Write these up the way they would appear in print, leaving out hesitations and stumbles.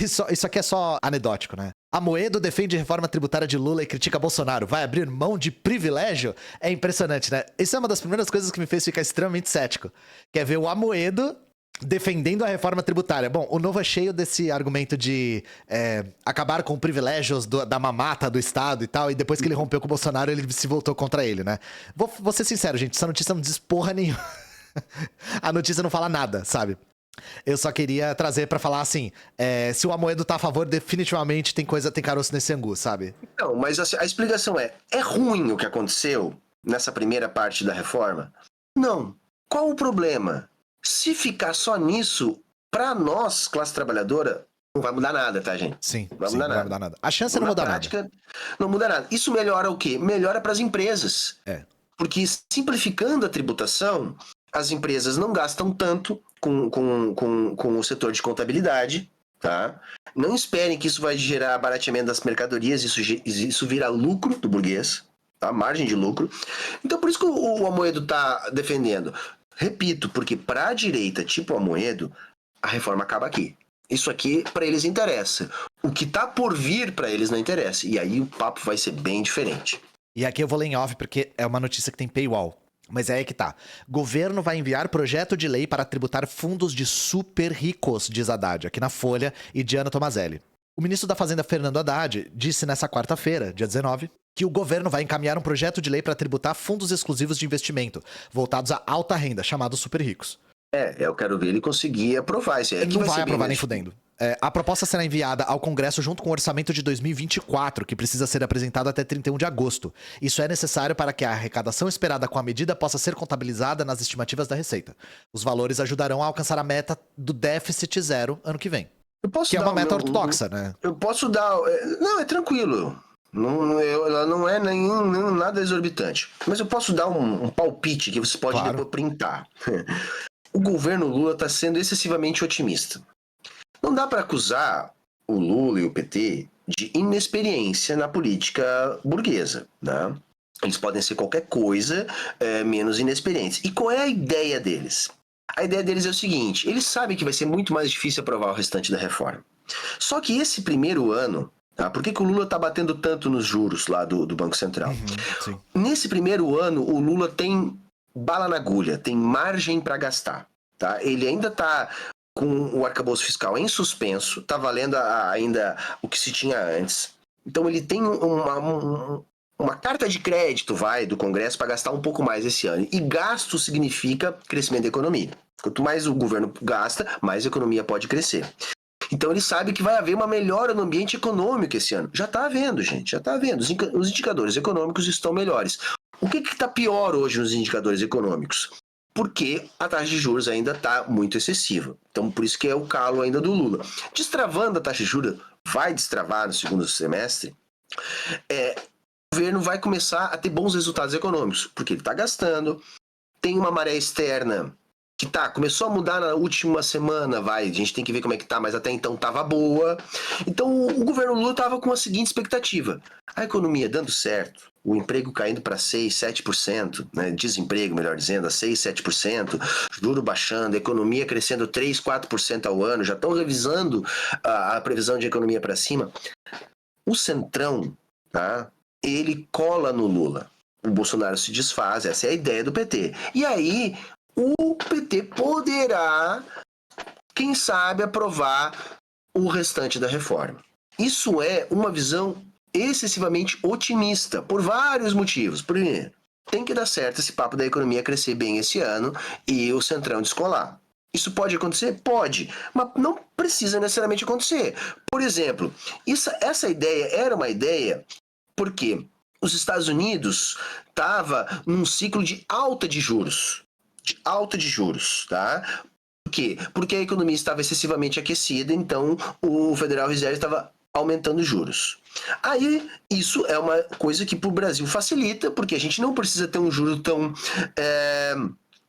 Isso aqui é só anedótico, né? Amoedo defende reforma tributária de Lula e critica Bolsonaro. Vai abrir mão de privilégio? É impressionante, né? Isso é uma das primeiras coisas que me fez ficar extremamente cético. Que é ver o Amoedo defendendo a reforma tributária. Bom, o Novo é cheio desse argumento de acabar com privilégios da mamata do Estado e tal, e depois que ele rompeu com o Bolsonaro, ele se voltou contra ele, né? Vou ser sincero, gente, essa notícia não diz porra nenhuma. A notícia não fala nada, sabe? Eu só queria trazer pra falar assim, se o Amoedo tá a favor, definitivamente tem caroço nesse angu, sabe? Não, mas a explicação é ruim o que aconteceu nessa primeira parte da reforma? Não. Qual o problema? Se ficar só nisso, pra nós, classe trabalhadora, não vai mudar nada, tá, gente? Sim, não vai mudar nada. A chance é não mudar nada. Não muda nada. Isso melhora o quê? Melhora pras empresas. Porque simplificando a tributação, as empresas não gastam tanto com o setor de contabilidade, tá? Não esperem que isso vai gerar barateamento das mercadorias, isso vira lucro do burguês, tá? Margem de lucro. Então por isso que o Amoedo tá defendendo. Repito, porque para a direita, tipo Amoedo, a reforma acaba aqui. Isso aqui para eles interessa. O que tá por vir para eles não interessa. E aí o papo vai ser bem diferente. E aqui eu vou ler em off porque é uma notícia que tem paywall. Mas é aí que tá. Governo vai enviar projeto de lei para tributar fundos de super ricos, diz Haddad, aqui na Folha, e Diana Tomazelli. O ministro da Fazenda, Fernando Haddad, disse nessa quarta-feira, dia 19, que o governo vai encaminhar um projeto de lei para tributar fundos exclusivos de investimento, voltados à alta renda, chamados super ricos. Eu quero ver ele conseguir aprovar isso. Ele não vai aprovar nem fudendo. A proposta será enviada ao Congresso junto com o orçamento de 2024, que precisa ser apresentado até 31 de agosto. Isso é necessário para que a arrecadação esperada com a medida possa ser contabilizada nas estimativas da Receita. Os valores ajudarão a alcançar a meta do déficit zero ano que vem. Que é uma meta ortodoxa, né? Eu posso dar... Não, é tranquilo. Ela não é nada exorbitante. Mas eu posso dar um palpite que você pode depois printar. O governo Lula está sendo excessivamente otimista. Não dá para acusar o Lula e o PT de inexperiência na política burguesa, né? Eles podem ser qualquer coisa menos inexperientes. E qual é a ideia deles? A ideia deles é o seguinte, eles sabem que vai ser muito mais difícil aprovar o restante da reforma. Só que esse primeiro ano, tá? Por que o Lula está batendo tanto nos juros lá do Banco Central? Sim. Nesse primeiro ano, o Lula tem bala na agulha, tem margem para gastar. Tá? Ele ainda está com o arcabouço fiscal em suspenso, está valendo ainda o que se tinha antes. Então ele tem uma carta de crédito do Congresso para gastar um pouco mais esse ano. E gasto significa crescimento da economia. Quanto mais o governo gasta, mais a economia pode crescer. Então ele sabe que vai haver uma melhora no ambiente econômico esse ano. Já está havendo, gente, já está havendo. Os indicadores econômicos estão melhores. O que está pior hoje nos indicadores econômicos? Porque a taxa de juros ainda está muito excessiva. Então, por isso que é o calo ainda do Lula. Destravando a taxa de juros, vai destravar no segundo semestre, o governo vai começar a ter bons resultados econômicos, porque ele está gastando, tem uma maré externa que começou a mudar na última semana, a gente tem que ver como é que tá, mas até então estava boa. Então o governo Lula estava com a seguinte expectativa: a economia dando certo, o emprego caindo para 6%, 7%, né? Desemprego, melhor dizendo, a 6%, 7%, juro baixando, economia crescendo 3%, 4% ao ano, já estão revisando a previsão de economia para cima. O Centrão, tá? Ele cola no Lula. O Bolsonaro se desfaz, essa é a ideia do PT. E aí o PT poderá, quem sabe, aprovar o restante da reforma. Isso é uma visão excessivamente otimista, por vários motivos. Primeiro, tem que dar certo esse papo da economia crescer bem esse ano e o Centrão descolar. Isso pode acontecer? Pode, mas não precisa necessariamente acontecer. Por exemplo, essa ideia era uma ideia porque os Estados Unidos estava num ciclo de alta de juros. Tá? Por quê? Porque a economia estava excessivamente aquecida, então o Federal Reserve estava aumentando os juros. Aí, isso é uma coisa que para o Brasil facilita, porque a gente não precisa ter um juro tão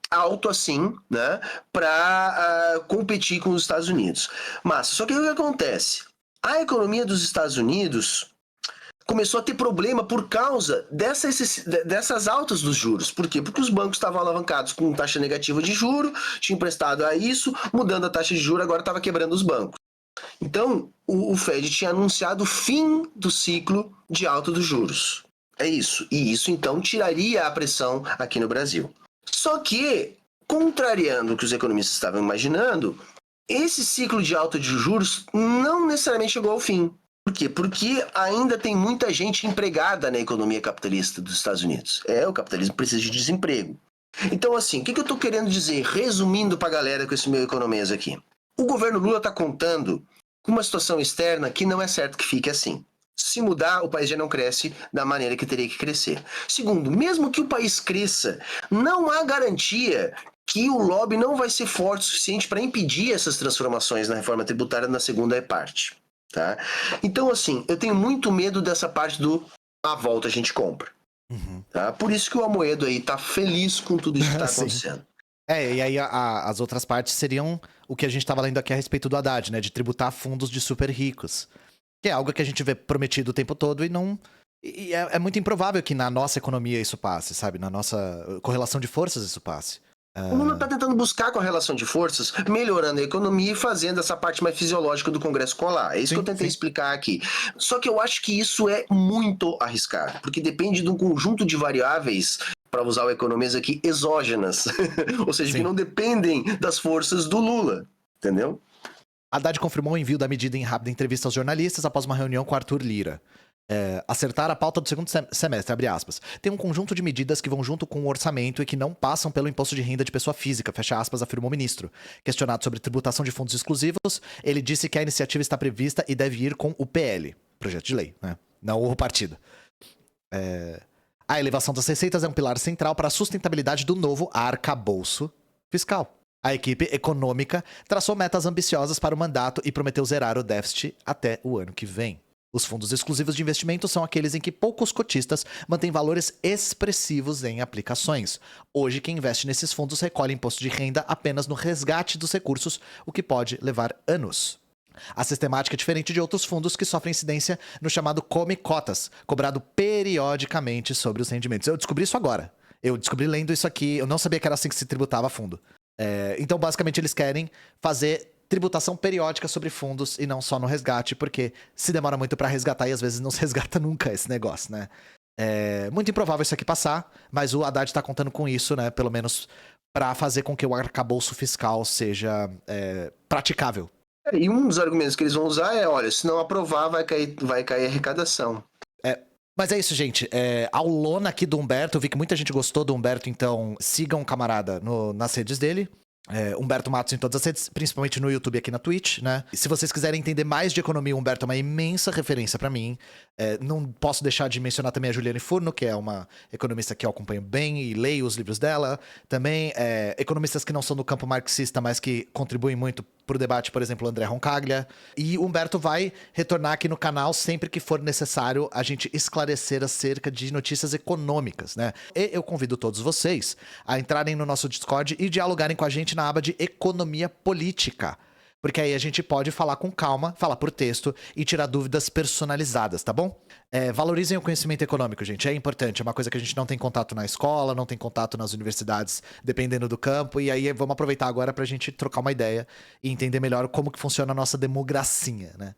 alto assim, né, para competir com os Estados Unidos. Mas, só que o que acontece? A economia dos Estados Unidos começou a ter problema por causa dessas altas dos juros. Por quê? Porque os bancos estavam alavancados com taxa negativa de juro, tinham emprestado a isso, mudando a taxa de juro, agora estava quebrando os bancos. Então, o Fed tinha anunciado o fim do ciclo de alta dos juros. É isso. E isso, então, tiraria a pressão aqui no Brasil. Só que, contrariando o que os economistas estavam imaginando, esse ciclo de alta de juros não necessariamente chegou ao fim. Por quê? Porque ainda tem muita gente empregada na economia capitalista dos Estados Unidos. O capitalismo precisa de desemprego. Então, assim, o que eu estou querendo dizer, resumindo para a galera com esse meu economês aqui? O governo Lula está contando com uma situação externa que não é certo que fique assim. Se mudar, o país já não cresce da maneira que teria que crescer. Segundo, mesmo que o país cresça, não há garantia que o lobby não vai ser forte o suficiente para impedir essas transformações na reforma tributária na segunda parte. Tá? Então, assim, eu tenho muito medo dessa parte do a volta a gente compra. Tá? Por isso que o Amoedo aí tá feliz com tudo isso que tá acontecendo. E aí as outras partes seriam o que a gente tava lendo aqui a respeito do Haddad, né? De tributar fundos de super ricos. Que é algo que a gente vê prometido o tempo todo e não... E é muito improvável que na nossa economia isso passe, sabe? Na nossa correlação de forças isso passe. O Lula está tentando buscar a correlação de forças, melhorando a economia e fazendo essa parte mais fisiológica do Congresso colar. É isso que eu tentei explicar aqui. Só que eu acho que isso é muito arriscado, porque depende de um conjunto de variáveis, para usar o economês aqui, exógenas. Ou seja, que não dependem das forças do Lula. Entendeu? Haddad confirmou o envio da medida em rápida entrevista aos jornalistas após uma reunião com Arthur Lira. Acertar a pauta do segundo semestre, abre aspas. Tem um conjunto de medidas que vão junto com o orçamento e que não passam pelo imposto de renda de pessoa física, fecha aspas, afirmou o ministro. Questionado sobre tributação de fundos exclusivos, ele disse que a iniciativa está prevista e deve ir com o PL, projeto de lei, né? Não o partido. A elevação das receitas é um pilar central para a sustentabilidade do novo arcabouço fiscal. A equipe econômica traçou metas ambiciosas para o mandato e prometeu zerar o déficit até o ano que vem. Os fundos exclusivos de investimento são aqueles em que poucos cotistas mantêm valores expressivos em aplicações. Hoje, quem investe nesses fundos recolhe imposto de renda apenas no resgate dos recursos, o que pode levar anos. A sistemática é diferente de outros fundos que sofrem incidência no chamado come-cotas, cobrado periodicamente sobre os rendimentos. Eu descobri isso agora. Eu descobri lendo isso aqui, eu não sabia que era assim que se tributava fundo. Então, basicamente, eles querem fazer tributação periódica sobre fundos e não só no resgate, porque se demora muito pra resgatar e às vezes não se resgata nunca esse negócio, né? É muito improvável isso aqui passar, mas o Haddad tá contando com isso, né? Pelo menos pra fazer com que o arcabouço fiscal seja praticável. E um dos argumentos que eles vão usar é, olha, se não aprovar, vai cair a arrecadação. Mas é isso, gente. A lona aqui do Humberto, eu vi que muita gente gostou do Humberto, então sigam o camarada nas redes dele. Humberto Matos em todas as redes, principalmente no YouTube e aqui na Twitch, né? E se vocês quiserem entender mais de economia, o Humberto é uma imensa referência pra mim. Não posso deixar de mencionar também a Juliane Furno, que é uma economista que eu acompanho bem e leio os livros dela. Também economistas que não são do campo marxista, mas que contribuem muito pro debate, por exemplo, o André Roncaglia. E o Humberto vai retornar aqui no canal sempre que for necessário a gente esclarecer acerca de notícias econômicas, né? E eu convido todos vocês a entrarem no nosso Discord e dialogarem com a gente na aba de economia política. Porque aí a gente pode falar com calma, falar por texto e tirar dúvidas personalizadas, tá bom? Valorizem o conhecimento econômico, gente. É importante. É uma coisa que a gente não tem contato na escola, não tem contato nas universidades, dependendo do campo. E aí vamos aproveitar agora pra gente trocar uma ideia e entender melhor como que funciona a nossa democracia, né?